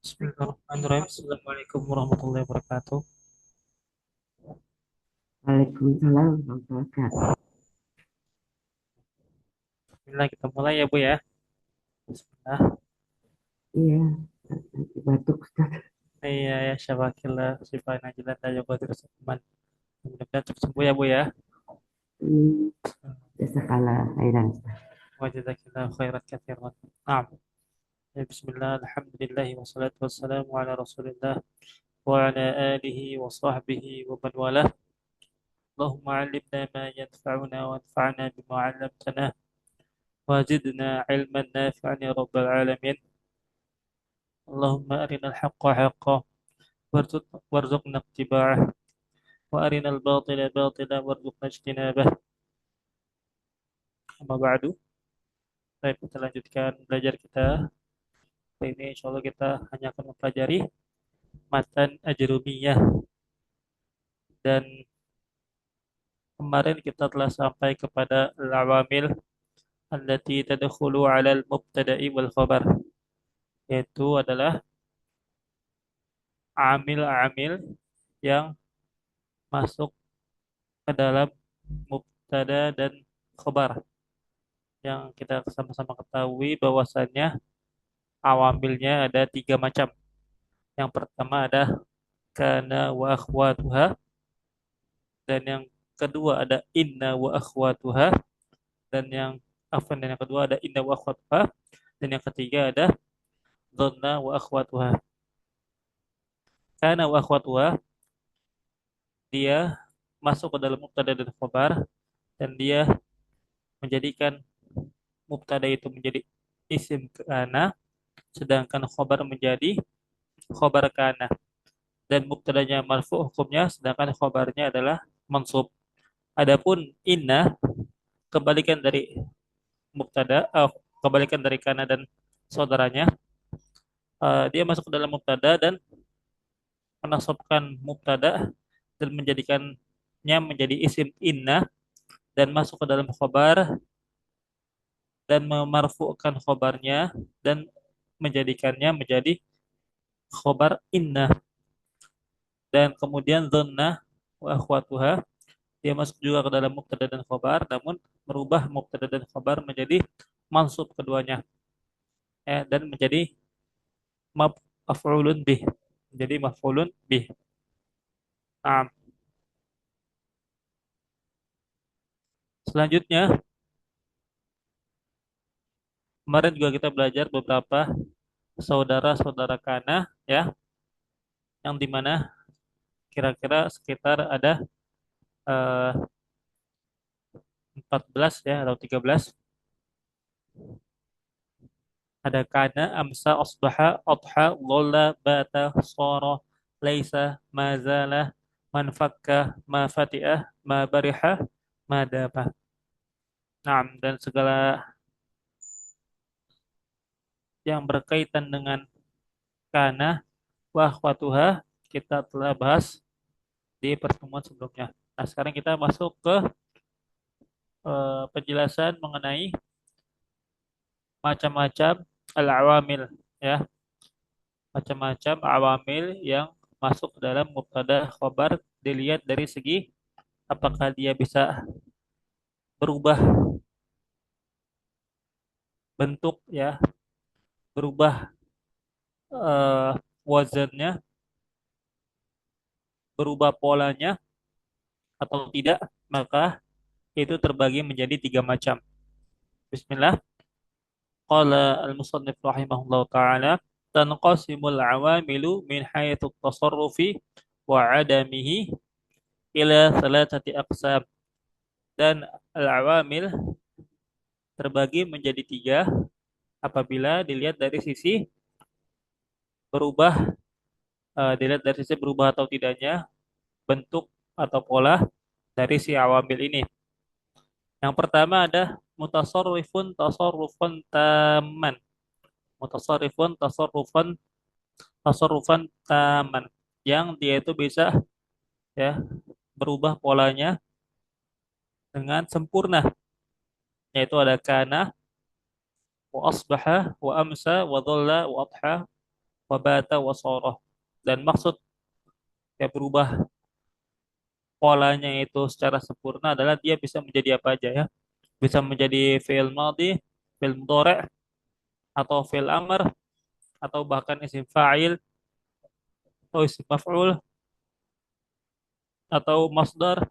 Bismillahirrahmanirrahim. Assalamualaikum warahmatullahi wabarakatuh. Waalaikumsalam warahmatullahi wabarakatuh. Bismillah kita mulai ya Bu ya. Bismillah. Iya, nanti batuk Ustaz. Iya ya syabakillah sifat najilat aja buat teman. Mudah-mudahan cepat sembuh ya Bu ya. Hmm, Jazakallah khairan. Wa jazakillahu khairan katsiran. Naam. Ya, Bismillah, alhamdulillah wassalatu wassalamu ala Rasulillah wa ala alihi wa sahbihi wa man walah. Allahumma 'allimna ma yanfa'una wanfa'na bima 'allamtana wa zidna 'ilman nafi'an ya rabbal alamin. Allahumma arinal haqqa haqqan warzuqna ittiba'ah وأرنا الباطل باطلا وارزقنا اجتنابه أما بعد. Baik, kita lanjutkan belajar kita. Hari ini insya Allah kita hanya akan mempelajari matan Ajrumiyah, dan kemarin kita telah sampai kepada al-awamil allati tadkhulu 'ala al-mubtada'i wal khabar, yaitu adalah amil-amil yang masuk ke dalam mubtada dan khabar, yang kita sama-sama ketahui bahwasannya awamilnya ada tiga macam. Yang pertama ada kana wa akhwatuha, dan yang kedua ada inna wa akhwatuha, dan yang kedua ada inna wa akhwatuha, dan yang ketiga ada dhanna wa akhwatuha. Kana wa akhwatuha, dia masuk ke dalam mubtada dan khabar, dan dia menjadikan mubtada itu menjadi isim kana, sedangkan khabar menjadi khabar kana, dan mubtadanya marfu hukumnya, sedangkan khabarnya adalah mansub. Adapun inna, kebalikan dari mubtada, kebalikan dari kana dan saudaranya, dia masuk ke dalam mubtada dan menasabkan mubtada dan menjadikannya menjadi isim inna, dan masuk ke dalam khobar dan memarfu'kan khobarnya dan menjadikannya menjadi khobar inna. Dan kemudian dhanna wa akhwatuha, dia masuk juga ke dalam mubtada dan khobar, namun merubah mubtada dan khobar menjadi mansub keduanya, dan menjadi maf'ulun bih, menjadi maf'ulun bih. Nah, selanjutnya, kemarin juga kita belajar beberapa saudara-saudara kana, ya, yang dimana kira-kira sekitar ada 14 ya atau 13. Ada kana, amsa, asbaha, adha, dhalla, bata, shara, laisa, mazala, manfakka, ma fati'ah, ma barihah, ma daba. Nah, dan segala yang berkaitan dengan kana wa akhwatuha kita telah bahas di pertemuan sebelumnya. Nah, sekarang kita masuk ke penjelasan mengenai macam-macam al-awamil, ya, macam-macam awamil yang masuk ke dalam mubtada khobar, dilihat dari segi apakah dia bisa berubah bentuk, ya, berubah wazannya, berubah polanya atau tidak, maka itu terbagi menjadi tiga macam. Bismillah. Qala al-musannif rahimahullah ta'ala, tanqasimul awamilu min hayatu tasarrufi wa adamihi ila thalathati aqsam. Dan al-awamil terbagi menjadi tiga apabila dilihat dari sisi berubah, dilihat dari sisi berubah atau tidaknya bentuk atau pola dari si awamil ini. Yang pertama ada mutasarrifun tasarrufan taman. Mutasarrifun tasarrufan taman, yang dia itu bisa, ya, berubah polanya dengan sempurna, yaitu ada kana wa asbaha wa amsa wa dhalla wa adha wa bata wa shara. Dan maksud ya berubah polanya itu secara sempurna adalah dia bisa menjadi apa aja ya. Bisa menjadi fi'il madhi, fi'il mudhari' atau fi'il amr atau bahkan isim fa'il atau isim maf'ul atau masdar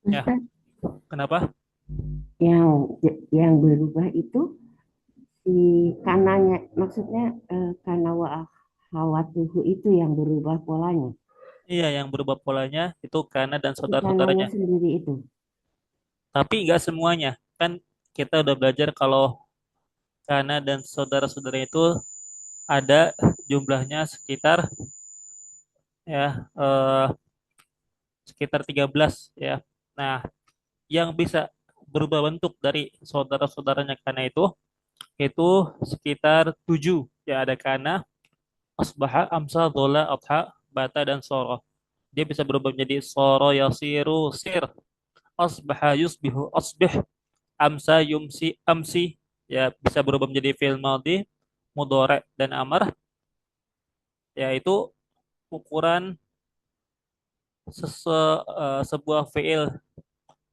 ya. Ustaz, Kenapa? yang berubah itu si kananya, maksudnya kana wa akhawatuhu itu yang berubah polanya. Iya, yang berubah polanya itu karena dan Si kananya saudara-saudaranya. sendiri itu. Tapi nggak semuanya. Kan kita udah belajar kalau karena dan saudara-saudaranya itu ada jumlahnya sekitar ya sekitar 13 ya. Nah, yang bisa berubah bentuk dari saudara-saudaranya karena itu sekitar 7. Ya ada kana, asbaha, amsa, dhola, adha, bata dan soro. Dia bisa berubah menjadi soro, yasiru, sir, asbaha, yusbihu, asbih, amsa, yumsi, amsi. Ya bisa berubah menjadi fi'il madhi, mudhari dan amar, yaitu ukuran sebuah fi'il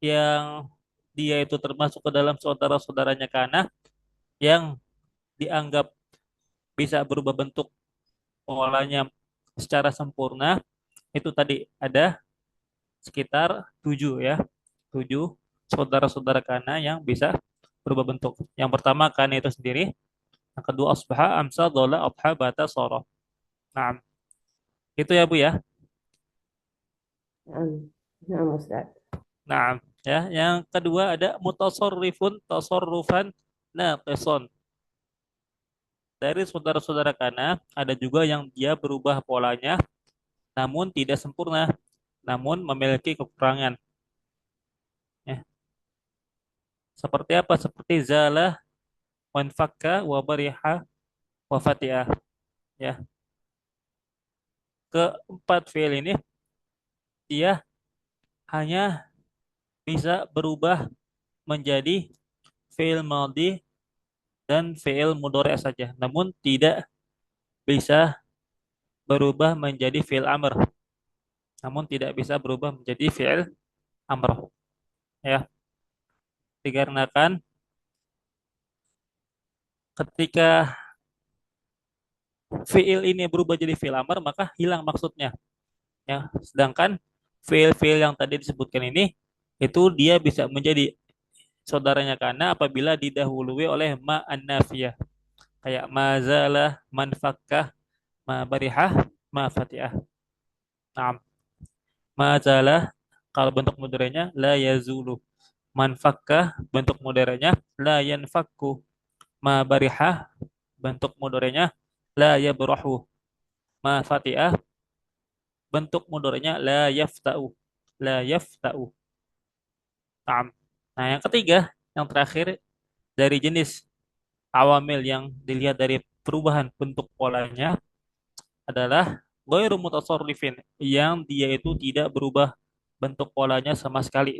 yang dia itu termasuk ke dalam saudara-saudaranya kana yang dianggap bisa berubah bentuk polanya secara sempurna itu tadi ada sekitar 7 ya. 7 saudara-saudara kana yang bisa berubah bentuk. Yang pertama kana itu sendiri, yang kedua asbaha, amsa, dhola, adha, bata, soro. Nah, itu ya Bu ya. Nah, nah, Ustaz. Nah, ya, yang kedua ada mutasarrifun, tasarrufan, naqisun. Dari saudara-saudara kana ada juga yang dia berubah polanya namun tidak sempurna, namun memiliki kekurangan. Ya. Seperti apa? Seperti zalah, wanfakka, wabariha, wafatiah. Ya. Keempat fiil ini dia hanya bisa berubah menjadi fiil madhi dan fiil mudhari saja, namun tidak bisa berubah menjadi fiil amr, namun tidak bisa berubah menjadi fiil amr. Ya, dikarenakan ketika fiil ini berubah jadi fiil amr maka hilang maksudnya. Ya, sedangkan fiil-fiil yang tadi disebutkan ini itu dia bisa menjadi saudaranya karena apabila didahului oleh ma an-nafiyah kayak mazalah, manfakkah, ma barihah, ma fatihah. Nah, mazalah kalau bentuk mudhari'nya la yazulu. Manfakkah bentuk mudhari'nya la yanfakku. Ma barihah bentuk mudhari'nya la yabrahu. Ma fatihah bentuk mudhari'nya la yafta'u. La yafta'u. Nah, nah, yang ketiga, yang terakhir dari jenis awamil yang dilihat dari perubahan bentuk polanya adalah ghairu mutasarrifin yang dia itu tidak berubah bentuk polanya sama sekali.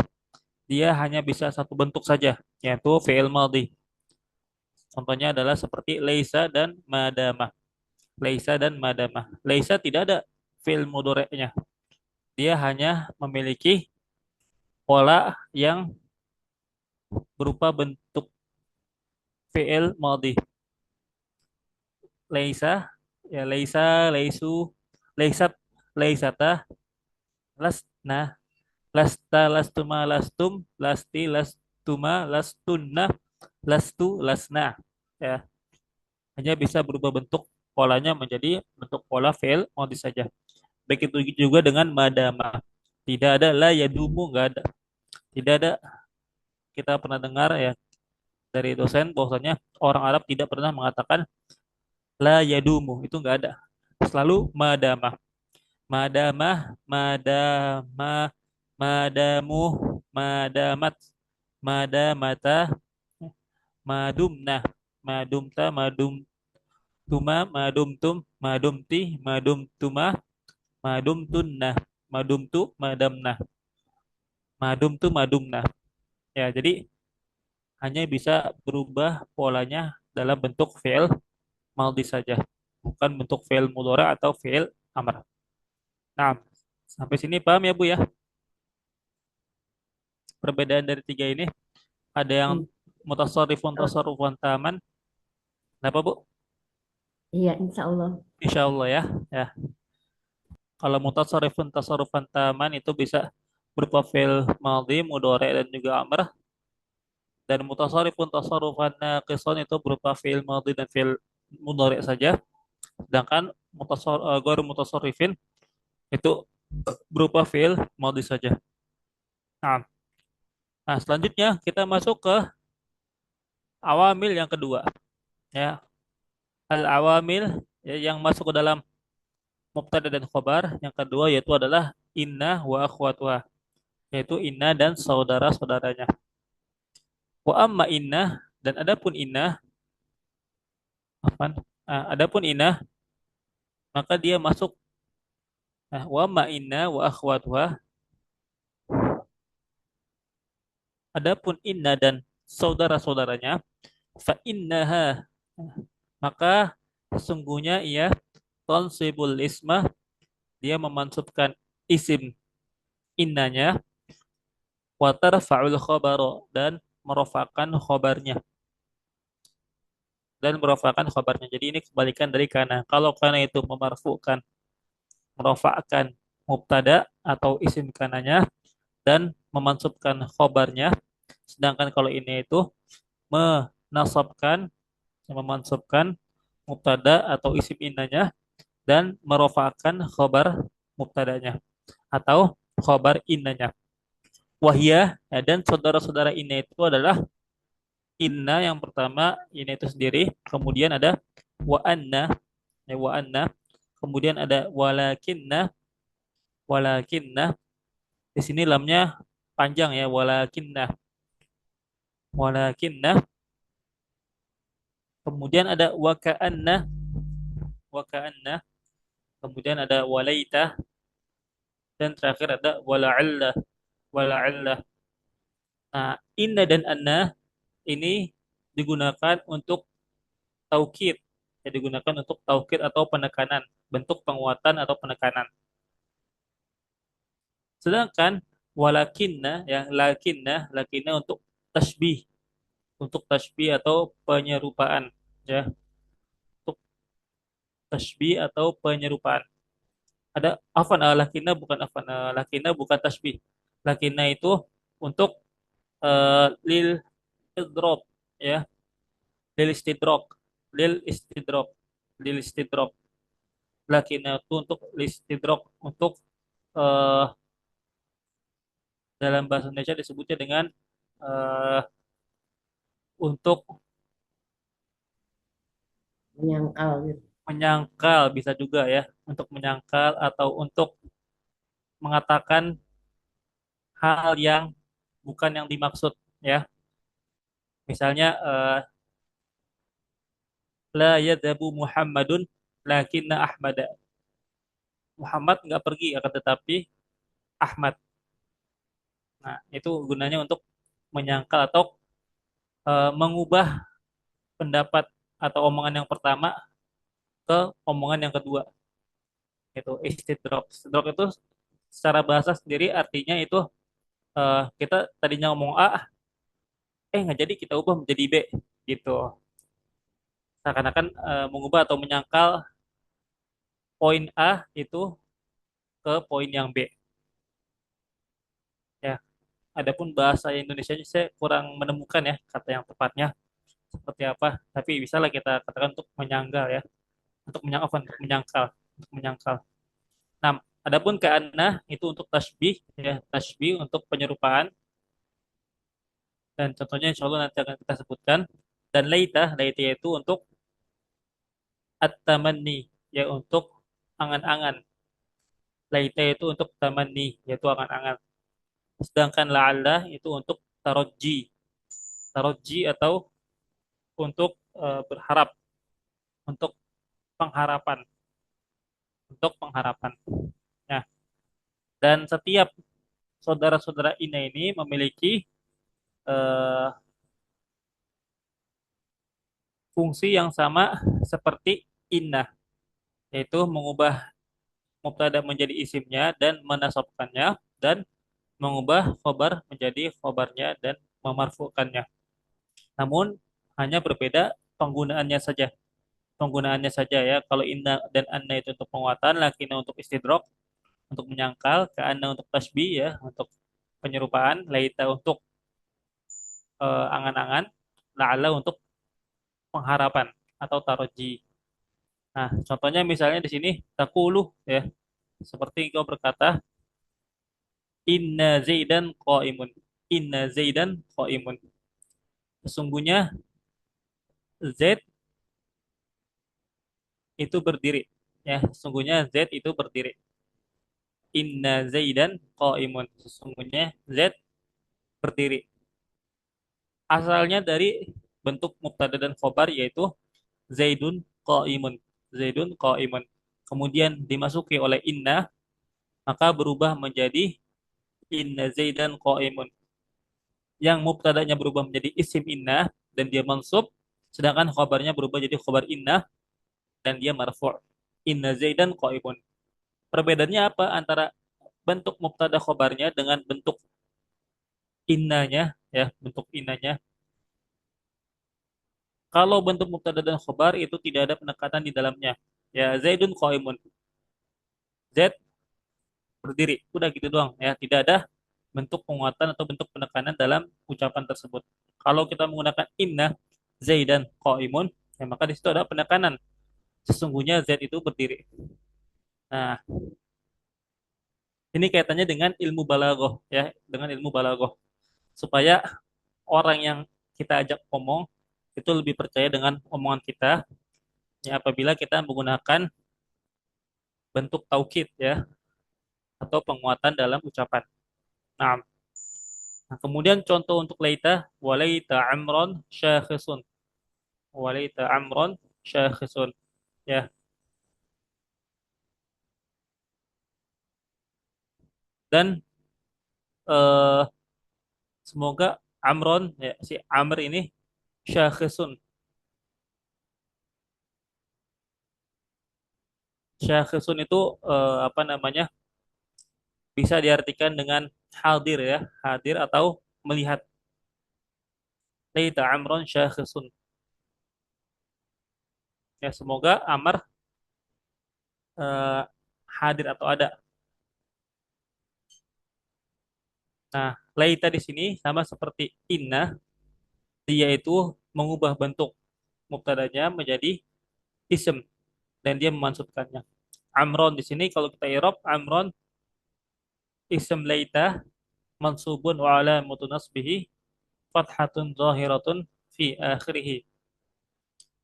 Dia hanya bisa satu bentuk saja, yaitu fi'il madhi. Contohnya adalah seperti laisa dan madamah. Laisa dan madamah. Laisa tidak ada fi'il mudhari'nya. Dia hanya memiliki pola yang berupa bentuk fi'il madhi. Laisa, ya laisa, laisu, laisat, laisata, lasna, lasta, lastuma, lastum, lasti, lastuma, lastunna, lastu, lasna. Ya, hanya bisa berubah bentuk polanya menjadi bentuk pola fi'il madhi saja. Begitu juga dengan madama. Tidak ada la yadumu, enggak ada. Tidak ada kita pernah dengar ya dari dosen bahwasanya orang Arab tidak pernah mengatakan la yadumu, itu enggak ada. Selalu madama. Madama, madama, madamu, madamat, madamata, madumna, madumta, madumtuma, madumtum, madumti, madumtuma, madumtunna, madumtu, madamna, madumtu, madumna. Ya, jadi hanya bisa berubah polanya dalam bentuk fi'il madhi saja. bukan bentuk fi'il mudhari atau fi'il amr. Nah, sampai sini paham ya Bu ya? Perbedaan dari tiga ini ada yang Hmm. mutasarrifun Oh, tasarrufan taman. Kenapa Bu? iya, insya Allah. Insya Allah ya. Ya, kalau mutasarrifun tasarrufan taman itu bisa berupa fi'il madhi, mudhari dan juga amr. Dan mutasarrifun tasarrufan naqisan itu berupa fi'il madhi dan fi'il mudhari saja. Sedangkan ghairu mutasarrifin itu berupa fi'il madhi saja. Nah, nah, selanjutnya kita masuk ke awamil yang kedua ya. Al awamil ya, yang masuk ke dalam mubtada dan khobar yang kedua yaitu adalah inna wa akhwatuha, yaitu inna dan saudara-saudaranya. Wa amma inna, dan adapun inna, adapun inna maka dia masuk, wa amma inna wa akhwatuha, adapun inna dan saudara-saudaranya, fa innaha, maka sesungguhnya ia tansibul ismah, dia memansubkan isim innanya, wa tarfa'ul khabara, dan merofakan khobarnya, Jadi ini kebalikan dari kana. Kalau kana itu memarfukan, merofakkan mubtada atau isim kananya dan memansubkan khobarnya. Sedangkan kalau ini itu menasabkan, memansubkan mubtada atau isim innanya dan merofakkan khobar mubtadanya atau khobar innanya. Wahia, ya, dan saudara-saudara inna itu adalah inna yang pertama, inna itu sendiri, kemudian ada wa anna, ya, wa anna, kemudian ada walakinna. Di sini lamnya panjang ya, walakinna. Kemudian ada wa ka'anna, kemudian ada walaita, dan terakhir ada wala'alla. Nah, inna dan anna ini digunakan untuk taukid, ya, digunakan untuk taukid atau penekanan, bentuk penguatan atau penekanan. Sedangkan walakinna, yang lakinna untuk tasbih atau penyerupaan, ya, untuk tasbih atau penyerupaan. Ada afan, lakinna bukan tasbih. Lakinna itu untuk lil idrop, ya, lil istidrok, lil istidrok, lil istidrok. Lakinna itu untuk lil istidrok, untuk eh, dalam bahasa Indonesia disebutnya dengan eh, untuk Menyangkal gitu. menyangkal, bisa juga ya, untuk menyangkal atau untuk mengatakan hal yang bukan yang dimaksud, ya. Misalnya la yadhabu Muhammadun lakinna Ahmada. Muhammad nggak pergi, akan tetapi Ahmad. Nah, itu gunanya untuk menyangkal atau mengubah pendapat atau omongan yang pertama ke omongan yang kedua. Itu istidrok. Istidrok itu secara bahasa sendiri artinya itu kita tadinya ngomong A, nggak jadi, kita ubah menjadi B, gitu. Seakan-akan mengubah atau menyangkal poin A itu ke poin yang B. Ya, adapun bahasa Indonesia saya kurang menemukan ya kata yang tepatnya seperti apa. Tapi bisa lah kita katakan untuk menyangkal ya, untuk menyangkal, untuk menyangkal. Nah, adapun keana itu untuk tasbih, ya, tasbih untuk penyerupaan, dan contohnya insya Allah nanti akan kita sebutkan. Dan laita itu untuk at-tamanni, ya, untuk angan-angan. Laita itu untuk tamanni, yaitu angan-angan. Sedangkan la'alla itu untuk taroji. Taroji atau untuk berharap, untuk pengharapan, untuk pengharapan. Nah, dan setiap saudara-saudara Ina ini memiliki eh, fungsi yang sama seperti Inna. yaitu mengubah mubtada menjadi isimnya dan menasabkannya, dan mengubah khobar menjadi khobarnya dan memarfukannya. Namun hanya berbeda penggunaannya saja. Penggunaannya saja ya. Kalau inna dan anna itu untuk penguatan, lakinna untuk istidrok, untuk menyangkal, ka'anna untuk tasbih ya, untuk penyerupaan, laita untuk angan-angan, la'alla untuk pengharapan atau taroji. Nah, contohnya misalnya di sini takulu ya, seperti kau berkata inna zaidan qaimun. Inna zaidan qaimun. Sesungguhnya Z itu berdiri. Ya, sesungguhnya Z itu berdiri. Inna zaidan qaimun. Sesungguhnya Z berdiri. Asalnya dari bentuk mubtada dan khobar yaitu zaidun qaimun. Zaidun qaimun. Kemudian dimasuki oleh inna, maka berubah menjadi inna zaidan qaimun. Yang mubtadanya berubah menjadi isim inna dan dia mansub, sedangkan khobarnya berubah jadi khobar inna dan dia marfu'. Inna zaidan qaimun. Perbedaannya apa antara bentuk mubtada khobarnya dengan bentuk innanya ya, bentuk innanya. Kalau bentuk mubtada dan khobar itu tidak ada penekanan di dalamnya. Ya, zaidun qaimun. Z berdiri. Udah gitu doang ya, tidak ada bentuk penguatan atau bentuk penekanan dalam ucapan tersebut. Kalau kita menggunakan inna zaidan qaimun, ya maka di situ ada penekanan. Sesungguhnya Z itu berdiri. Nah, ini kaitannya dengan ilmu balaghah ya, dengan ilmu balaghah. Supaya orang yang kita ajak ngomong itu lebih percaya dengan omongan kita ya apabila kita menggunakan bentuk taukid ya atau penguatan dalam ucapan. Nah, kemudian contoh untuk laita walaita amron syakhisun. Walaita amron syakhisun ya. Dan eh, semoga amron ya, si Amr ini syakhisun. Syakhisun itu apa namanya? Bisa diartikan dengan hadir ya, hadir atau melihat. Laita amron syakhisun. Ya, semoga Amr eh, hadir atau ada. Nah, laita di sini sama seperti inna, dia itu mengubah bentuk mubtadanya menjadi ism dan dia memansubkannya. Amron di sini kalau kita i'rab amron ism laita mansubun wa alamatu nasbihi fathatun zahiratun fi akhirih.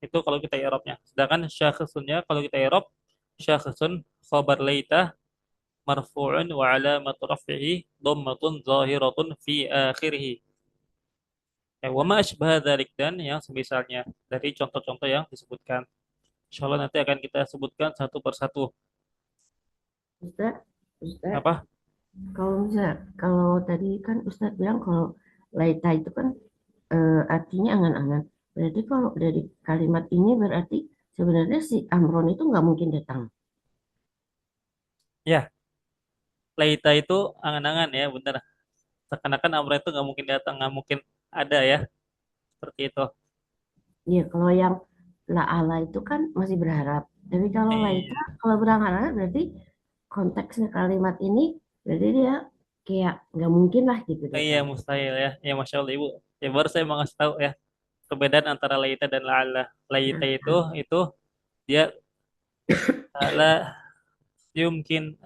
Itu kalau kita i'rabnya. Sedangkan syakhisunnya kalau kita i'rab syakhisun khabar laita marfu'un wa alamatu raf'ihi dhammatun zahiratun fi akhirih. Ya, wa ma asbaha dzalik dan yang semisalnya dari contoh-contoh yang disebutkan. Insyaallah nanti akan kita sebutkan satu persatu. Ustaz, Ustaz, Apa? kalau misal, kalau tadi kan Ustaz bilang kalau laita itu kan artinya angan-angan. Berarti kalau dari kalimat ini berarti sebenarnya si Amron itu nggak mungkin datang. Ya, Laita itu angan-angan ya, benar. Seakan-akan Amr itu nggak mungkin datang, nggak mungkin ada ya, seperti itu. Iya, kalau yang la ala itu kan masih berharap. Tapi kalau laita, Iya, kalau berangan-angan berarti konteksnya kalimat ini berarti dia kayak nggak mungkin lah gitu iya datang. mustahil ya. Ya Masya Allah Ibu. Ya baru saya mau ngasih tahu ya perbedaan antara Laita dan La'alla. Laita itu dia la yumkin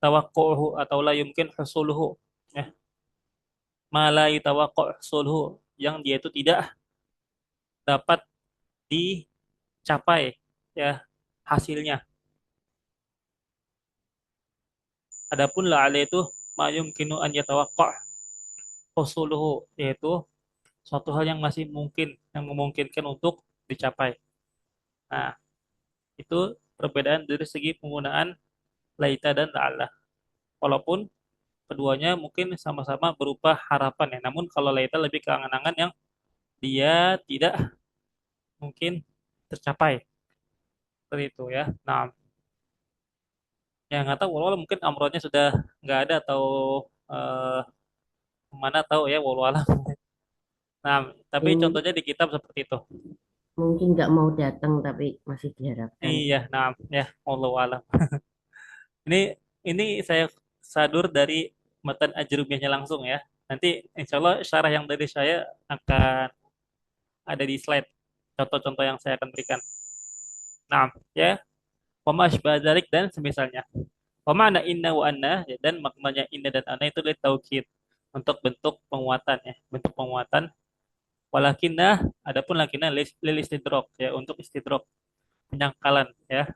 tawakkuhu atau la yumkin husuluhu. Ya, ma la yutawakku husuluhu yang dia itu tidak dapat dicapai ya hasilnya. Adapun la'ala itu ma yumkinu an yatawaqqa husuluhu yaitu suatu hal yang masih mungkin yang memungkinkan untuk dicapai. Nah, itu perbedaan dari segi penggunaan laita dan la'alla. Walaupun keduanya mungkin sama-sama berupa harapan ya. Namun kalau laita lebih ke angan-angan yang dia tidak mungkin tercapai. seperti itu ya. Nah, yang nggak tahu walau mungkin amronnya sudah nggak ada atau eh, mana tahu ya walau alam. Nah, tapi Ini mungkin, contohnya di kitab seperti itu. mungkin nggak mau datang tapi masih diharapkan. Iya, nah ya walau alam. Ini ini saya sadur dari matan ajrumiyahnya langsung ya. Nanti insya Allah syarah yang dari saya akan ada di slide contoh-contoh yang saya akan berikan. Nah, ya, wama asbadalik dan semisalnya. Wama ana inna wa anna ya, dan maknanya inna dan anna itu dari taukid untuk bentuk penguatan ya, bentuk penguatan. Walakinna adapun lakinna lil istidrok ya untuk istidrok penyangkalan ya.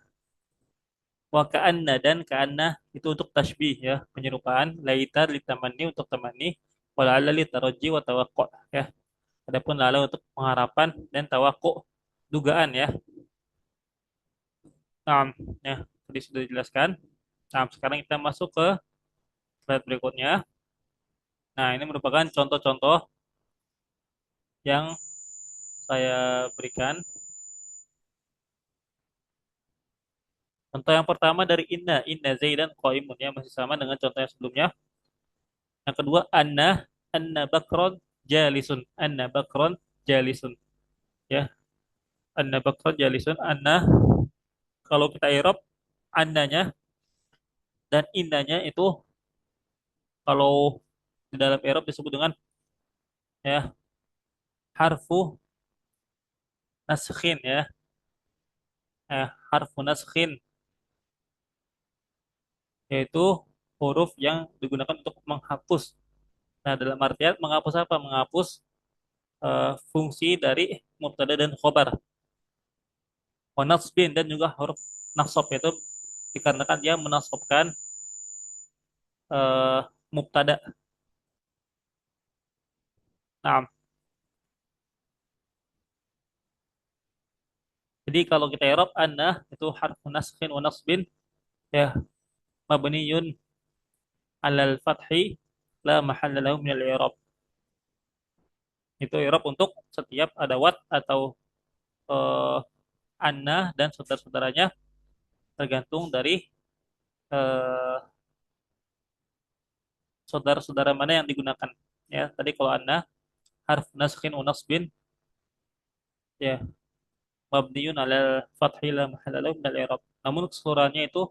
Wa ka'anna dan ka'anna itu untuk tasbih ya, penyerupaan. Laita litamani untuk tamani, wala'alla litaraji wa tawakku' ya. Adapun lala untuk pengharapan dan tawakku dugaan ya. Nah, ya, tadi sudah dijelaskan. Nah, sekarang kita masuk ke slide berikutnya. Nah, ini merupakan contoh-contoh yang saya berikan. Contoh yang pertama dari inna zaidan qaimun ya, masih sama dengan contoh yang sebelumnya. Yang kedua anna bakron jalisun, anna bakron jalisun ya, anna bakron jalisun, anna kalau kita i'rab annanya dan innanya itu kalau di dalam i'rab disebut dengan ya harfu naskhin ya, harfu naskhin yaitu huruf yang digunakan untuk menghapus. Nah, dalam artian menghapus apa? Menghapus fungsi dari mubtada dan khobar. Wa nasbin dan juga huruf nasab itu dikarenakan dia menasabkan mubtada. Nah, jadi kalau kita i'rab anna itu harfu naskhin wa nasbin ya mabniyun alal fathi la mahalla lahu min al-i'rab. Itu i'rab untuk setiap adawat atau eh, anna dan saudara-saudaranya tergantung dari eh, saudara-saudara mana yang digunakan. Ya, tadi kalau anna harf naskhin wa nasbin ya mabniun ala fathi la mahalla lahu min al-i'rab. Namun keseluruhannya itu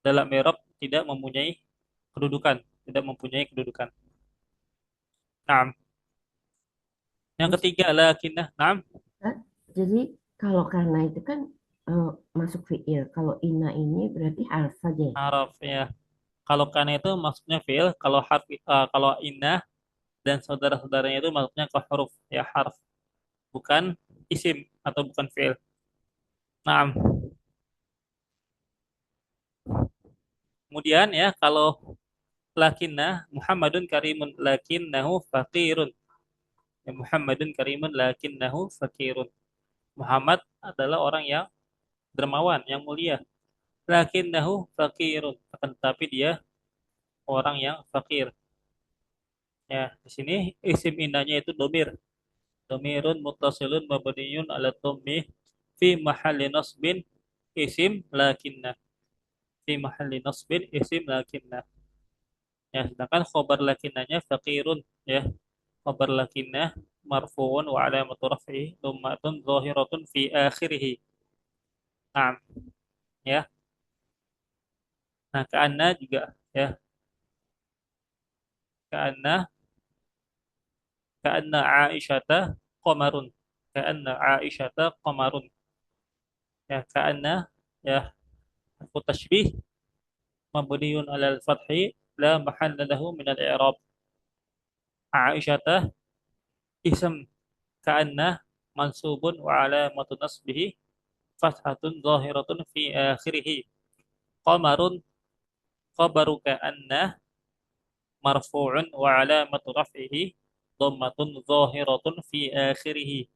dalam i'rab tidak mempunyai kedudukan, tidak mempunyai kedudukan. Nah, yang Terus, ketiga lakinnah. Nah, Kak, jadi kalau karena itu kan eh, masuk fiil. Kalau ina ini berarti harf saja. harf ya. Kalau kana itu maksudnya fi'il, kalau kalau inna dan saudara-saudaranya itu maksudnya ke huruf ya harf, bukan isim atau bukan fi'il. Nah, kemudian ya kalau lakinnah Muhammadun karimun lakinnahu faqirun. Ya, Muhammadun karimun lakinnahu faqirun. Muhammad adalah orang yang dermawan, yang mulia. Lakinnahu faqirun. Akan tetapi dia orang yang fakir. Ya, di sini isim innanya itu domir. Domirun muttasilun mabniyun ala dhammi fi mahalli nasbin isim lakinna. Fi mahalli nasbin isim lakinna. Ya, sedangkan khobar lakinnanya faqirun ya. Khobar lakinnah marfu'un wa alamatu raf'ihi dhammatun zahiratun fi akhirih. Nah, ya. Nah, ka'anna juga ya. Ka'anna ka'anna Aisyata qamarun. Ka'anna Aisyata qamarun. Ya, ka'anna ya harfu tashbih mabniun alal fathi la mahalla lahu min al-i'rab. Aisyata ism ka'anna mansubun wa alamatu nasbihi fathatun zahiratun fi akhirih. Qamarun khabaru ka'anna marfu'un wa alamatu raf'ihi dhammatun zahiratun fi akhirih.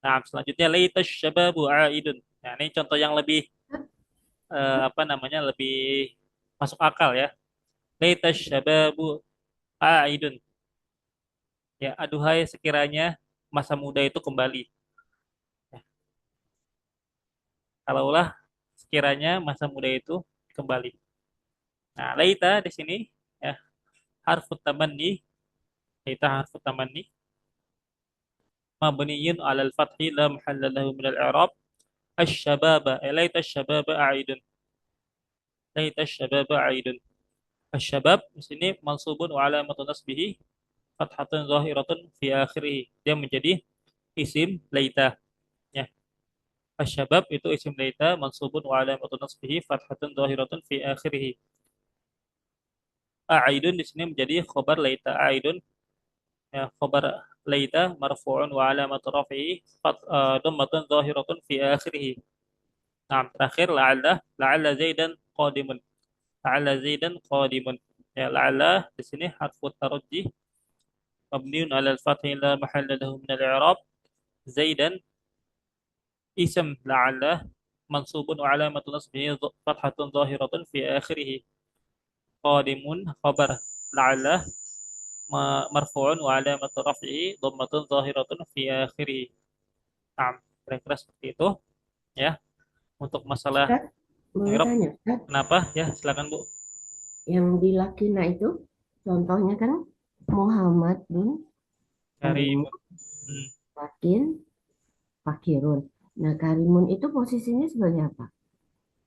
Nah, selanjutnya laita syababu a'idun. Nah, ini contoh yang lebih apa namanya? Lebih masuk akal ya. Laita syababu a'idun. Ya, aduhai sekiranya masa muda itu kembali. Kalaulah sekiranya masa muda itu kembali. Nah, laita di sini ya harfut tamanni, laita harfut tamanni mabniyun 'alal fathi la mahalla lahu min al-i'rab. Asy-syababa, laita asy-syababa a'idun. Laita asy-syababa a'idun. Asy-syabab di sini mansubun wa alamatu nasbihi fathatun zahiratun fi akhirih. Dia menjadi isim laita ya. Asy-syabab itu isim laita mansubun wa alamatu nasbihi fathatun zahiratun fi akhirih. A'idun di sini menjadi khobar laita. A'idun ya, khobar laita marfu'un wa alamatu raf'ihi dhammatun zahiratun fi akhirih. Nah, terakhir la'alla zaidan qadimun. La'alla zaidan qadimun. Ya, la'alla di sini harfu tarajjih mabniun 'ala al-fathi la mahalla lahu min al-i'rab. Zaidan ism la'alla mansubun wa alamatu nasbihi fathatun zahiratun fi akhirih. Qadimun khabar la'alla marfu'un wa alamatu raf'ihi dhammatun zahiratun fi akhirih. Nah, kira-kira seperti itu ya untuk masalah Ustaz, boleh i'rab. tanya, Ustaz, Kenapa? Ya, silakan Bu. yang di Lakina itu contohnya kan Muhammad bin Karimun, Karimun. Hmm. Lakin, Fakirun. Nah, Karimun itu posisinya sebagai apa?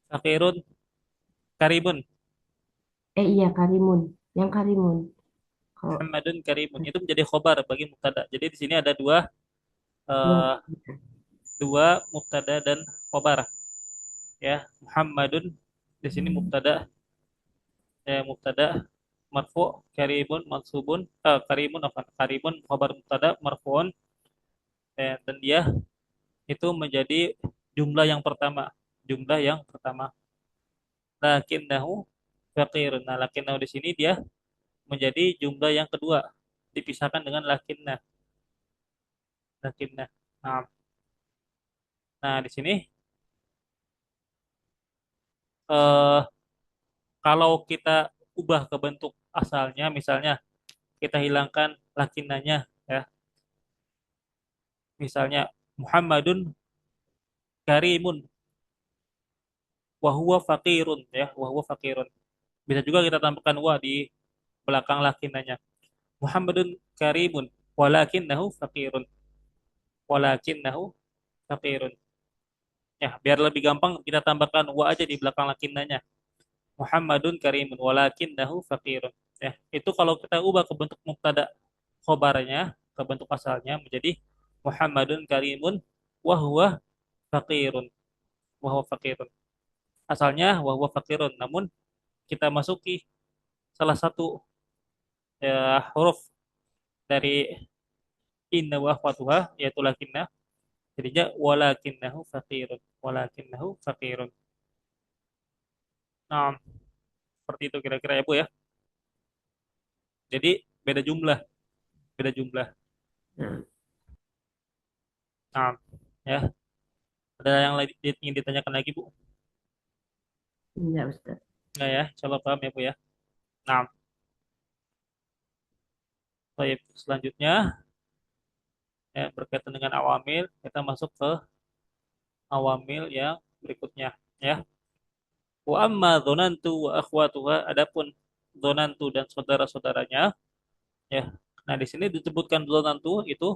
Fakirun, karimun. Iya, Karimun. Yang Karimun. Kalau Muhammadun karimun itu menjadi khobar bagi mubtada. Jadi di sini ada yang eh, dua mubtada dan khobar ya. Muhammadun di sini mubtada marfu, karimun mansubun, karimun apa? Karimun khobar mubtada marfuun, dan dia itu menjadi jumlah yang pertama. Jumlah yang pertama. Lakinnahu faqirun. Nah, lakinnahu di sini dia menjadi jumlah yang kedua dipisahkan dengan lakinna. Lakinna. Nah, nah di sini eh, kalau kita ubah ke bentuk asalnya, misalnya kita hilangkan lakinnanya, ya, misalnya Muhammadun karimun, wahwa fakirun, ya, wahwa fakirun. Bisa juga kita tambahkan wa di belakang lakinnanya. Muhammadun karimun, walakinnahu fakirun, walakinnahu fakirun. Ya, biar lebih gampang kita tambahkan wa aja di belakang lakinnanya. Muhammadun karimun, walakinnahu fakirun. Ya, itu kalau kita ubah ke bentuk mubtada khobarnya ke bentuk asalnya menjadi Muhammadun karimun wahwa fakirun, wahwa fakirun. Asalnya wahwa fakirun, namun kita masuki salah satu huruf dari inna wa akhwatuha yaitu lakinna, jadinya walakinnahu fakirun, walakinnahu fakirun. Nah, seperti itu kira-kira ya Bu ya. Jadi beda jumlah, beda jumlah. nah, Nah, ya, ada yang lain ingin ditanyakan lagi Bu? enggak, Ustaz. Enggak ya, coba paham ya Bu ya. Nah, baik, selanjutnya ya, berkaitan dengan awamil, kita masuk ke awamil yang berikutnya ya. Wa amma dzonantu wa akhwatuha, adapun dzonantu dan saudara-saudaranya ya. Nah, di sini disebutkan dzonantu itu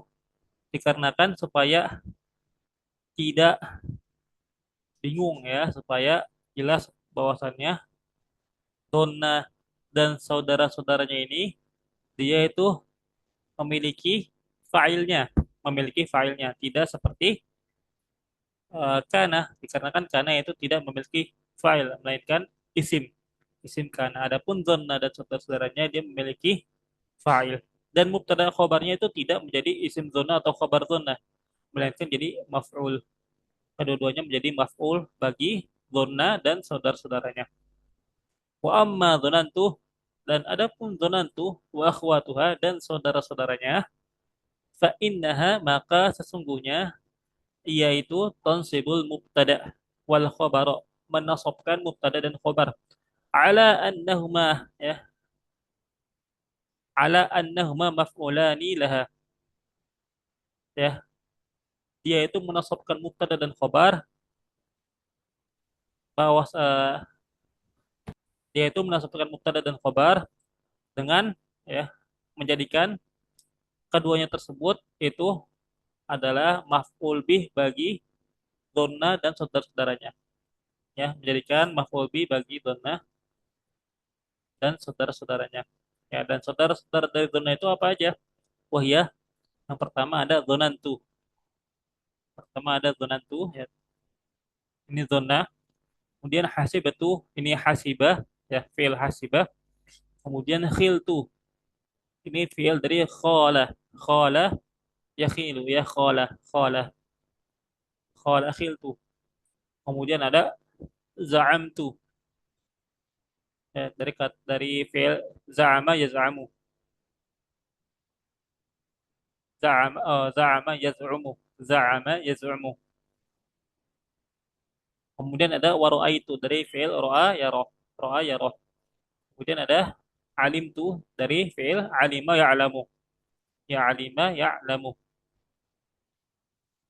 dikarenakan supaya tidak bingung ya, supaya jelas bahwasannya dzonna dan saudara-saudaranya ini dia itu memiliki failnya, memiliki failnya, tidak seperti kana, dikarenakan kana itu tidak memiliki file melainkan isim, isim kana. Adapun dhanna dan saudara-saudaranya dia memiliki file, dan mubtada khobarnya itu tidak menjadi isim dhanna atau khobar dhanna, melainkan jadi maf'ul. Kedua-duanya menjadi maf'ul bagi dhanna dan saudara-saudaranya. Wa amma dhanantu, dan adapun dhanantu wa akhwatuha dan saudara-saudaranya, fa innaha, maka sesungguhnya yaitu tansibul mubtada wal khabara, menasabkan mubtada dan khabar ala annahuma ya, ala annahuma maf'ulani laha, ya, dia itu menasabkan mubtada dan khabar bahwa dia itu menasabkan mubtada dan khobar dengan ya menjadikan keduanya tersebut itu adalah maf'ul bih bagi donna dan saudara-saudaranya, ya menjadikan maf'ul bih bagi donna dan saudara-saudaranya, ya. Dan saudara-saudara dari donna itu apa aja? Wah ya, yang pertama ada donantu. Pertama ada donantu, ya, ini donna. Kemudian hasibatu, ini hasibah, ya fi'il hasibah. Kemudian khiltu, ini fi'il dari khala. Khala yakhilu, ya khala, khala, khala khiltu. Kemudian ada za'amtu, ya, dari fi'il za'ama yaz'amu. Za'ama yaz'umu. Za'ama yaz'umu. Kemudian ada waru'aitu dari fi'il ro'a yarah. Ro'a yarah. Kemudian ada alimtu dari fi'il alima ya'lamu. Ya alima ya'lamu.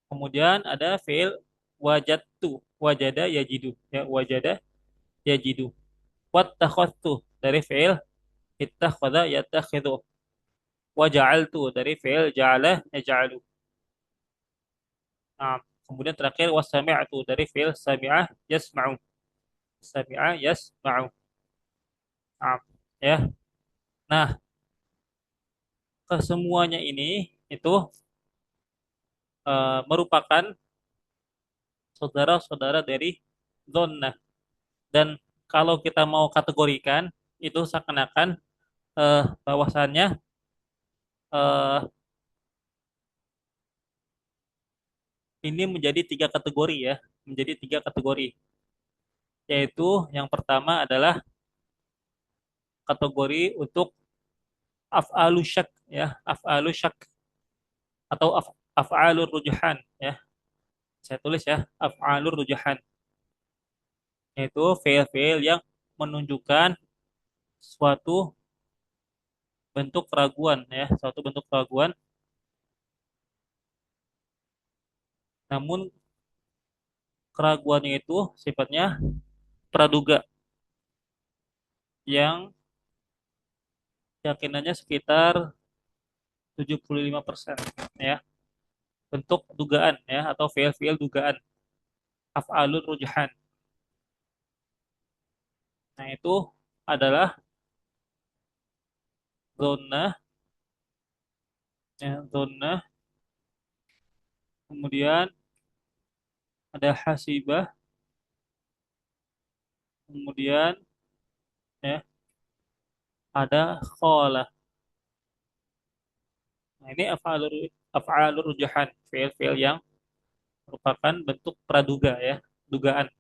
Kemudian ada fi'il wajadtu. Wajada yajidu. Ya wajada yajidu. Wattakhadtu dari fi'il ittakhadha yattakhidhu. Waja'altu dari fi'il ja'ala yaj'alu. Nah, kemudian terakhir wasami'tu dari fi'il sami'ah yasma'u. Sami'ah yasma'u. Nah, ya. Nah, kesemuanya ini itu merupakan saudara-saudara dari dhannah. Dan kalau kita mau kategorikan itu seakan-akan bahwasannya eh, ini menjadi tiga kategori, ya, menjadi tiga kategori. Yaitu yang pertama adalah kategori untuk af'alu syak, ya, af'alu syak atau af'alur rujuhan, ya. Saya tulis ya, af'alur rujuhan, yaitu fi'il-fi'il yang menunjukkan suatu bentuk keraguan, ya, suatu bentuk keraguan, namun keraguannya itu sifatnya praduga yang yakinannya sekitar 75%, ya, bentuk dugaan, ya, atau fi'il-fi'il dugaan af'alur rujuhan. Nah, itu adalah zona, ya, zona. Kemudian ada hasibah, kemudian ya ada kholah. Nah, ini af'alur rujuhan, fi'il-fi'il yang merupakan bentuk praduga, ya, dugaan.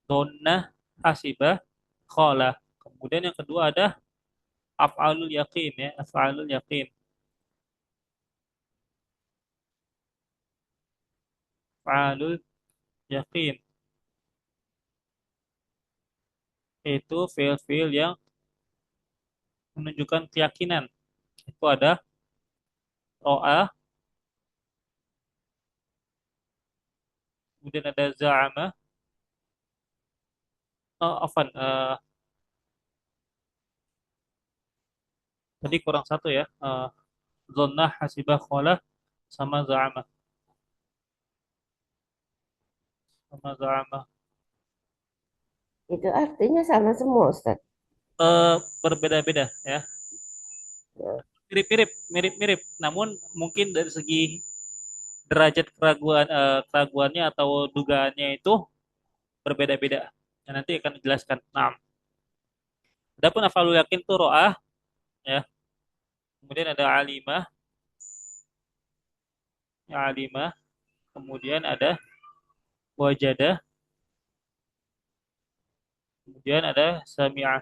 Zona, hasibah, kholah. Kemudian yang kedua ada af'alul yakin, ya, af'alul yakin. Af'alul yakin itu fi'il-fi'il yang menunjukkan keyakinan. Itu ada ro'a, kemudian ada za'ama. Oh, afan, tadi kurang satu, ya. Zonnah, hasibah, kholah, sama za'ama. Sama za'ama. Itu artinya sama semua, Ustaz. Berbeda-beda, ya. Ya. Mirip-mirip, mirip-mirip. Namun mungkin dari segi derajat keraguannya atau dugaannya itu berbeda-beda. Nah, nanti akan dijelaskan. Nah, adapun afalul yakin itu ro'ah, ya. Kemudian ada alimah, ya, alimah. Kemudian ada wajadah. Kemudian ada sami'ah.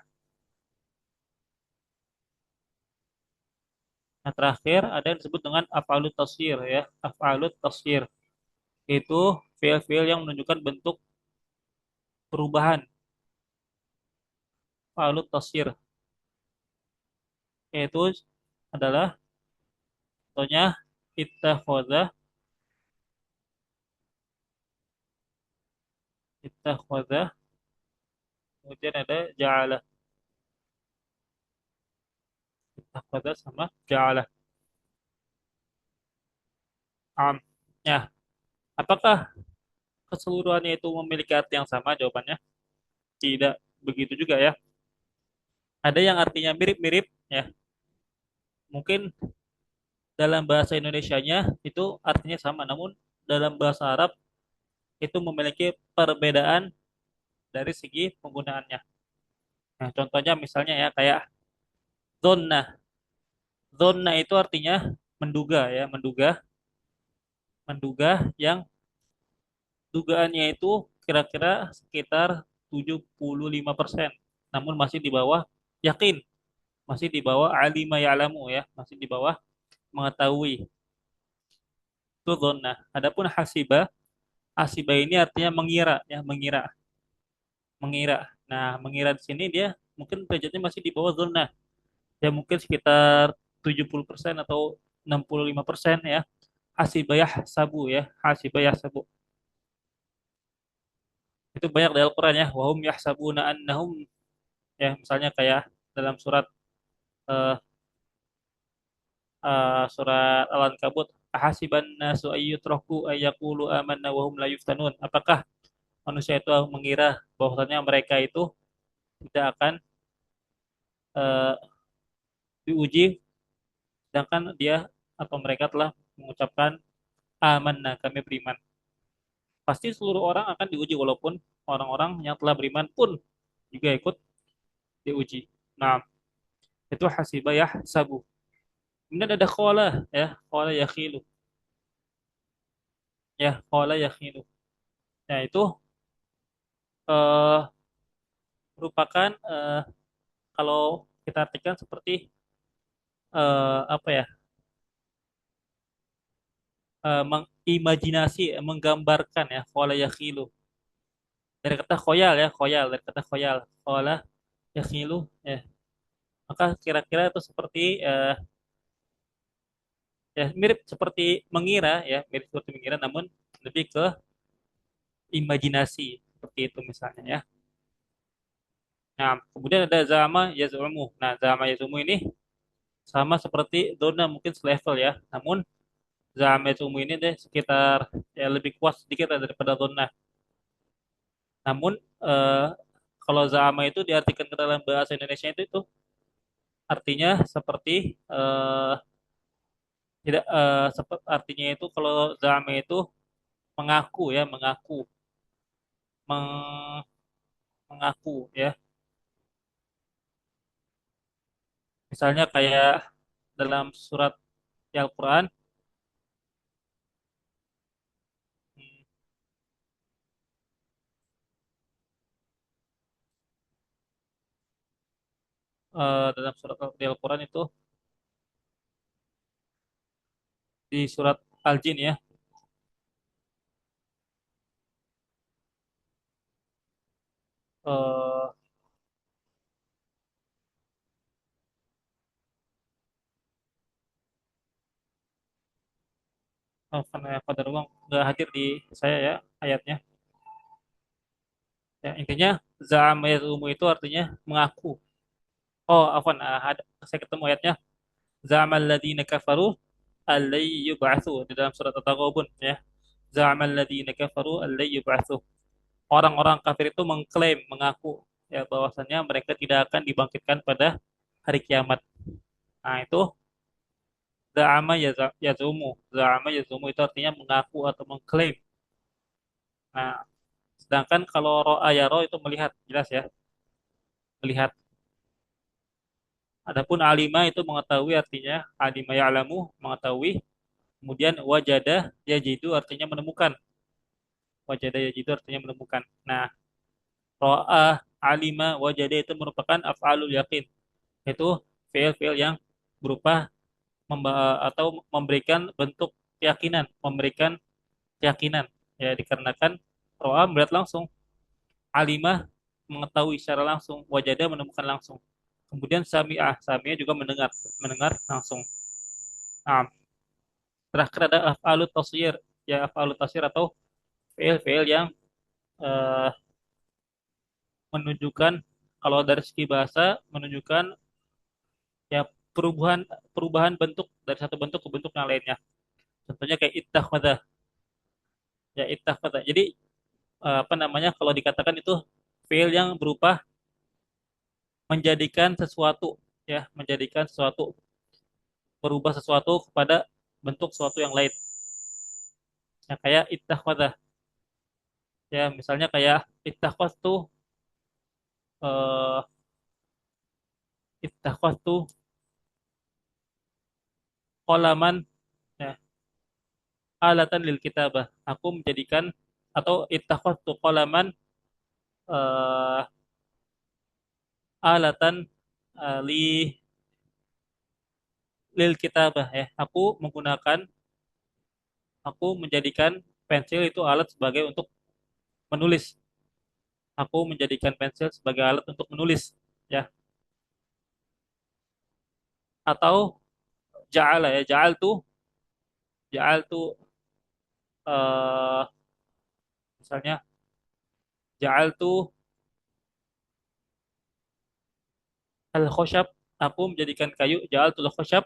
Nah, terakhir ada yang disebut dengan af'alut tasir, ya, af'alut tasir. Itu fiil-fiil yang menunjukkan bentuk perubahan, af'alut tasir. Yaitu adalah contohnya ittakhadha, ittakhadha, kemudian ada ja'ala. Ittakhadha sama ja'ala. Am. Ya, apakah keseluruhannya itu memiliki arti yang sama? Jawabannya tidak begitu juga ya. Ada yang artinya mirip-mirip ya. Mungkin dalam bahasa Indonesianya itu artinya sama, namun dalam bahasa Arab itu memiliki perbedaan dari segi penggunaannya. Nah, contohnya misalnya ya kayak zonna. Zonna itu artinya menduga ya, menduga, menduga yang dugaannya itu kira-kira sekitar 75%. Namun masih di bawah yakin, masih di bawah alima ya'lamu ya, masih di bawah mengetahui. Itu zonna. Adapun hasiba, hasiba ini artinya mengira ya, mengira, mengira. Nah, mengira di sini dia mungkin derajatnya masih di bawah zona. Ya mungkin sekitar 70% atau 65% ya. Hasibayah sabu ya, hasibayah sabu. Itu banyak dari Al-Qur'an ya. Wahum yahsabuna annahum ya misalnya kayak dalam surat eh, surat Al-Ankabut, ahasiban nasu ayyutraku ayyaqulu amanna wa hum la yuftanun. Apakah manusia itu mengira bahwasanya mereka itu tidak akan eh, diuji sedangkan dia atau mereka telah mengucapkan amanna, kami beriman. Pasti seluruh orang akan diuji walaupun orang-orang yang telah beriman pun juga ikut diuji. Nah, itu hasibah ya sabu. Kemudian ada qala ya, qala yakhilu. Ya, qala yakhilu. Ya, itu eh, merupakan kalau kita artikan seperti apa ya? Mengimajinasi, menggambarkan ya, qala yakhilu. Dari kata khoyal ya, khoyal, dari kata khoyal. Qala yakhilu ya. Maka kira-kira itu seperti ya mirip seperti mengira ya, mirip seperti mengira namun lebih ke imajinasi seperti itu misalnya ya. Nah, kemudian ada zama yaz'umu. Nah, zama yaz'umu ini sama seperti dona mungkin selevel ya. Namun zama yaz'umu ini deh sekitar ya lebih kuat sedikit lah daripada dona. Namun eh, kalau zama itu diartikan ke dalam bahasa Indonesia itu artinya seperti tidak artinya itu kalau zama itu mengaku ya, mengaku, meng- mengaku ya. Misalnya kayak dalam surat Al-Quran, hmm, dalam surat Al-Quran itu di surat Al-Jin ya, eh karena pada ruang nggak hadir di saya ya ayatnya. Ya, intinya za'ama yaz'umu itu artinya mengaku. Oh, afwan, saya ketemu ayatnya. Za'ama alladziina kafaru allai yub'atsu di dalam surat At-Taghabun ya. Za'ama alladziina kafaru allai yub'atsu. Orang-orang kafir itu mengklaim, mengaku ya bahwasannya mereka tidak akan dibangkitkan pada hari kiamat. Nah, itu za'ama yazumu. Za'ama yazumu itu artinya mengaku atau mengklaim. Nah, sedangkan kalau ro'a yaro itu melihat, jelas ya, melihat. Adapun alima itu mengetahui artinya alima ya'lamu, mengetahui. Kemudian wajada yajidu artinya menemukan. Wajada yajidu artinya menemukan. Nah, ro'a, alima, wajada itu merupakan af'alul yakin. Itu fi'il-fi'il yang berupa atau memberikan bentuk keyakinan, memberikan keyakinan ya dikarenakan ro'a melihat langsung, alimah mengetahui secara langsung, wajada menemukan langsung. Kemudian sami'ah, sami'ah juga mendengar, mendengar langsung. Nah, terakhir ada af'alut tasir, ya af'alut tasir atau fi'il-fi'il yang eh, menunjukkan, kalau dari segi bahasa menunjukkan ya perubahan perubahan bentuk dari satu bentuk ke bentuk yang lainnya. Contohnya kayak ittakhadha, ya ittakhadha. Jadi apa namanya, kalau dikatakan itu fiil yang berupa menjadikan sesuatu, ya menjadikan sesuatu, berubah sesuatu kepada bentuk sesuatu yang lain. Ya kayak ittakhadha. Ya misalnya kayak ittakhadtu, eh ittakhadtu qalaman, ya alatan lil kitabah. Aku menjadikan, atau ittakhadtu qalaman eh alatan li lil kitabah, ya. Aku menjadikan pensil itu alat sebagai untuk menulis. Aku menjadikan pensil sebagai alat untuk menulis, ya. Atau ja'ala, ya ja'al tuh eh misalnya ja'al tuh al khoshab, aku menjadikan kayu, ja'al tuh al khoshab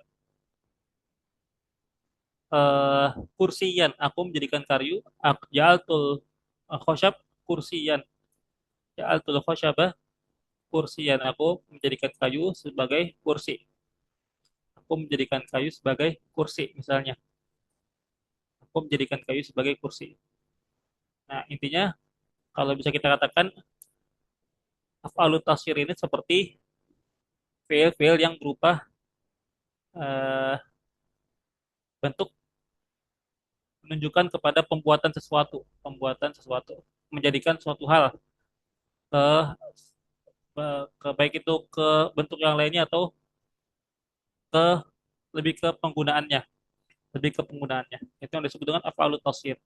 eh kursiyan, aku menjadikan kayu, ja'al tuh khoshab kursiyan, ja'al tuh khoshaba kursiyan, aku menjadikan kayu sebagai kursi. Aku menjadikan kayu sebagai kursi, misalnya. Aku menjadikan kayu sebagai kursi. Nah, intinya kalau bisa kita katakan af'alut tasir ini seperti fiil-fiil yang berupa eh, bentuk menunjukkan kepada pembuatan sesuatu, menjadikan suatu hal ke, baik itu ke bentuk yang lainnya atau ke lebih ke penggunaannya, Itu yang disebut dengan af'alut tasir.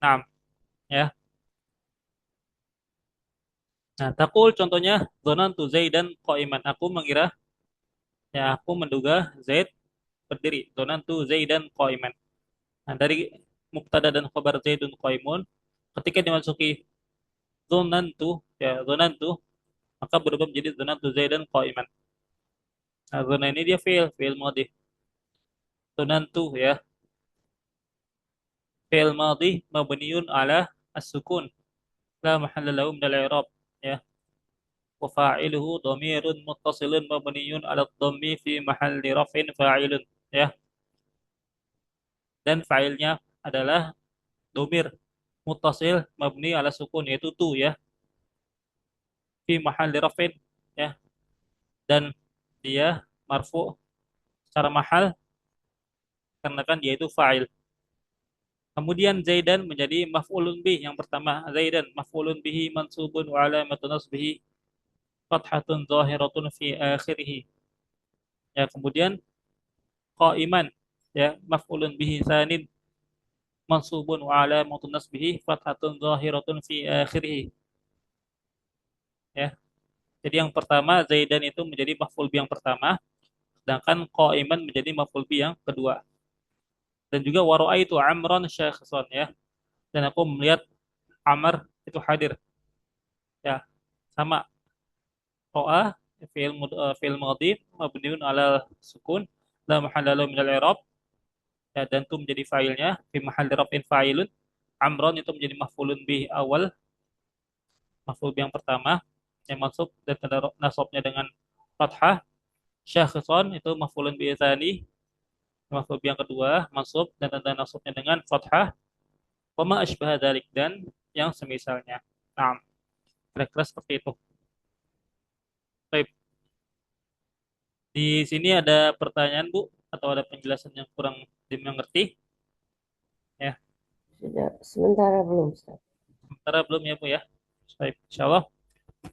Nah, ya. Nah, takul contohnya dzanantu Zaidan qa'iman. Aku menduga Zaid berdiri. Dzanantu Zaidan qa'iman. Nah, dari mubtada dan khabar Zaidun qa'imun, ketika dimasuki dzanantu, dzanantu, maka berubah menjadi dzanantu Zaidan qa'iman. Nah, dzana ini dia fi'il madhi. Dzanantu, ya, fi'il madhi mabniun ala as-sukun, la mahalla lahu min al-i'rab, ya. Wa fa'iluhu dhamirun muttasilun mabniun ala dhammi fi mahalli raf'in fa'ilun, ya. Dan fa'ilnya adalah domir muttasil mabni ala sukun, yaitu tu, ya, fi mahalli raf'in, ya, dan dia marfu secara mahal karena kan dia itu fa'il. Kemudian Zaidan menjadi maf'ulun bih yang pertama. Zaidan maf'ulun bihi mansubun wa alamatun nasbihi fathatun zahiratun fi akhirih. Ya, kemudian qaiman, ya, maf'ulun bihi sanin mansubun wa alamatun nasbihi fathatun zahiratun fi akhirih. Ya. Jadi yang pertama Zaidan itu menjadi maf'ul bih yang pertama, sedangkan qaiman menjadi maf'ul bih yang kedua. Dan juga wa raaitu Amran syakhsan, ya. Dan aku melihat Amr itu hadir. Ya, sama. Ro'a fi'il madhi mabniun ala sukun la mahalla lahu min al-i'rab, ya, dan itu menjadi fa'ilnya fi mahalli raf'in fa'ilun. Amron itu menjadi maf'ulun bih awal, maf'ul bih yang pertama yang mansub dan tanda nasabnya dengan fathah. Syakhsan itu maf'ulun bih tsani, maf'ul bih yang kedua mansub dan tanda nasabnya dengan fathah. Wa ma asbaha dzalik, dan yang semisalnya. Nah, kira-kira seperti itu. Baik. Di sini ada pertanyaan, Bu, atau ada penjelasan yang kurang dimengerti? Ya, Sudah sementara belum, Ustaz? sementara belum, ya, Bu, ya. Baik, insya Allah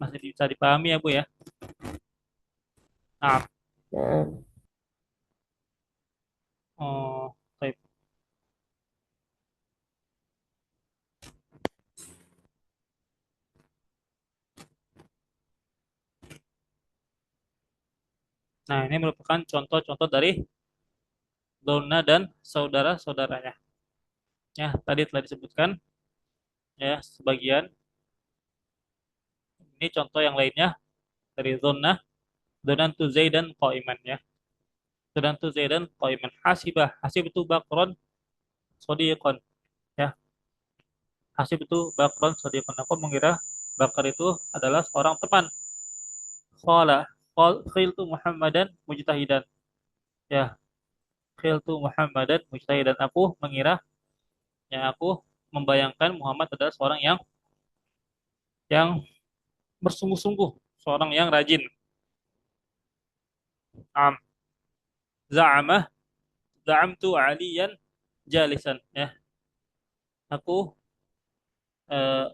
masih bisa dipahami, ya, Bu, ya. Nah, Nah, oh, baik. Nah, ini merupakan contoh-contoh dari Donna dan saudara-saudaranya. Ya, tadi telah disebutkan ya sebagian. Ini contoh yang lainnya dari zonnah. Dzanantu Zaidan qa'iman ya. Dzanantu Zaidan qa'iman. Hasibah. Hasib itu bakron sodiqon ya. Hasib itu bakron sodiqon. Aku mengira Bakar itu adalah seorang teman. Qala khiltu Muhammadan mujtahidan. Ya, khiltu Muhammadan mujtahidan. Aku mengira, ya aku membayangkan Muhammad adalah seorang yang bersungguh-sungguh, seorang yang rajin. Am za'amah za'amtu aliyan jalisan ya. Aku eh,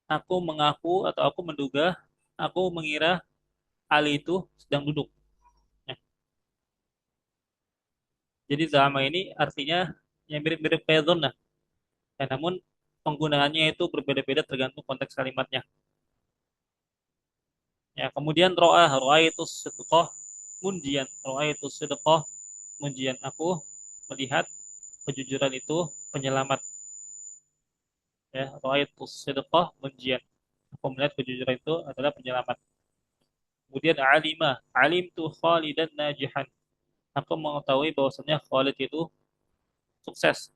aku mengaku atau aku menduga, aku mengira Ali itu sedang duduk ya. Jadi za'ama ini artinya yang mirip-mirip kayak dzanna. Ya, namun penggunaannya itu berbeda-beda tergantung konteks kalimatnya. Ya, kemudian ro'a itu sidqah munjian. Ro'a itu sidqah munjian. Aku melihat kejujuran itu penyelamat. Ya, ro'a itu sidqah munjian. Aku melihat kejujuran itu adalah penyelamat. Kemudian alim tu Khalidan najihan. Aku mengetahui bahwasanya Khalid itu sukses.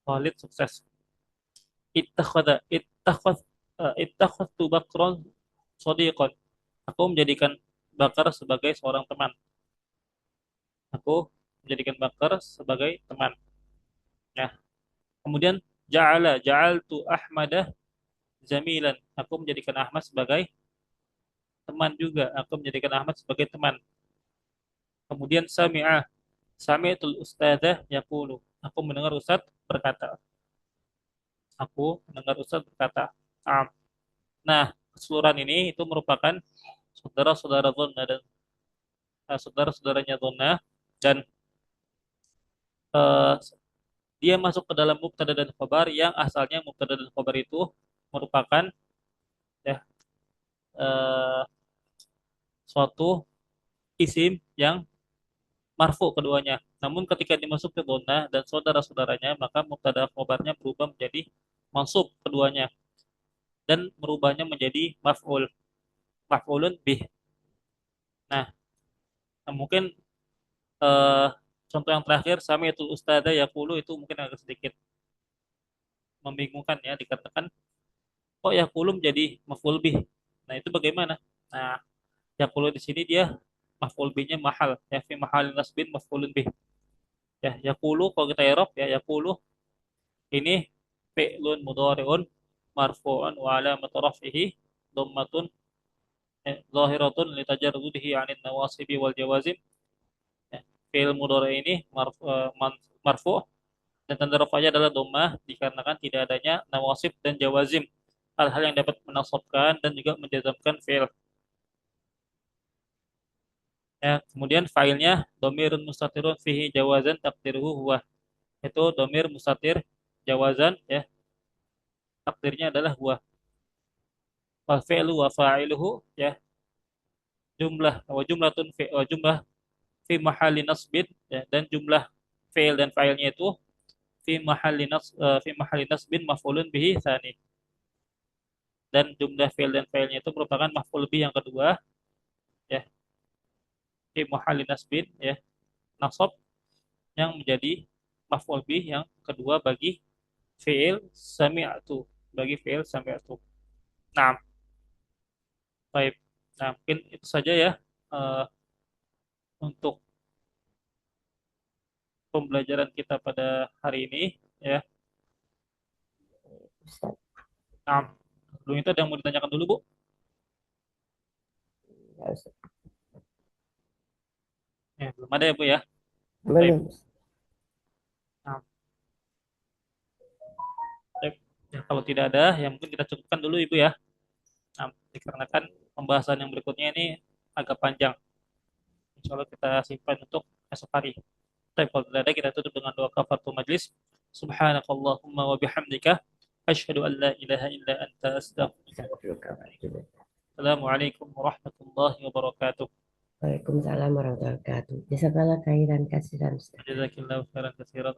Khalid sukses. Ittakhadtu Bakron sadiqan. Aku menjadikan Bakar sebagai seorang teman. Aku menjadikan Bakar sebagai teman. Ya. Kemudian ja'altu Ahmadah zamilan. Aku menjadikan Ahmad sebagai teman juga. Aku menjadikan Ahmad sebagai teman. Kemudian sami'tul ustadzah yaqulu. Aku mendengar Ustaz berkata. Aku mendengar Ustaz berkata. Am. Nah, keseluruhan ini itu merupakan saudara-saudara Dhonna dan saudara-saudaranya Dhonna dan eh, dia masuk ke dalam mubtada dan khabar yang asalnya mubtada dan khabar itu merupakan ya eh, suatu isim yang marfu keduanya. Namun ketika dimasuk ke donna dan saudara-saudaranya, maka mubtada khabarnya berubah menjadi mansub keduanya dan merubahnya menjadi maf'ulun bih. Nah, mungkin eh, contoh yang terakhir sami'tul ustada yaqulu itu mungkin agak sedikit membingungkan ya dikatakan kok yaqulu menjadi maf'ul bih. Nah, itu bagaimana? Nah, yaqulu di sini dia maf'ul bihnya mahal ya fi mahal nasbin maf'ulun bih. Ya, yaqulu kalau kita i'rab ya yaqulu ini fi'lun mudhari'un marfu'un wa alamat raf'ihi dhammatun zahiratun litajarrudihi 'anil nawasibi wal jawazim. Ya, fi'il mudhari' ini marfu' dan tanda rafa'nya adalah dhammah dikarenakan tidak adanya nawasib dan jawazim, hal-hal yang dapat menasabkan dan juga menjazamkan fi'il. Ya, kemudian fa'ilnya dhamirun mustatirun fihi jawazan taqdiruhu huwa. Itu dhamir mustatir jawazan ya, takdirnya adalah huwa. Wal fi'lu wa fa'iluhu ya jumlah fi mahalli nasbin ya, dan jumlah fi'il dan fa'ilnya itu fi mahalli nasbin maf'ulun bihi tsani, dan jumlah fi'il dan fa'ilnya itu merupakan maf'ul bihi yang kedua ya fi mahalli nasbin ya nasab yang menjadi maf'ul bihi yang kedua bagi fi'il sami'tu, bagi fi'il sami'tu. Nah, baik. Nah, mungkin itu saja ya eh, untuk pembelajaran kita pada hari ini ya. Ustaz. Nah, belum itu ada yang mau ditanyakan dulu, Bu? Ya, Ustaz. Ya, belum ada ya, Bu ya. Baik. Belum. Nah, baik. Ya, kalau tidak ada, ya mungkin kita cukupkan dulu, Ibu ya. Nah, dikarenakan pembahasan yang berikutnya ini agak panjang. Insya Allah kita simpan untuk esok hari. Tapi kalau tidak ada, kita tutup dengan doa kafaratul majlis. Subhanakallahumma wa bihamdika. Asyhadu an la ilaha illa anta astaghfiruka wa atubu ilaik. Assalamualaikum warahmatullahi wabarakatuh. Waalaikumsalam warahmatullahi wabarakatuh. Jazakallah khairan kasihan Ustaz. Jazakillahu khairan katsiran.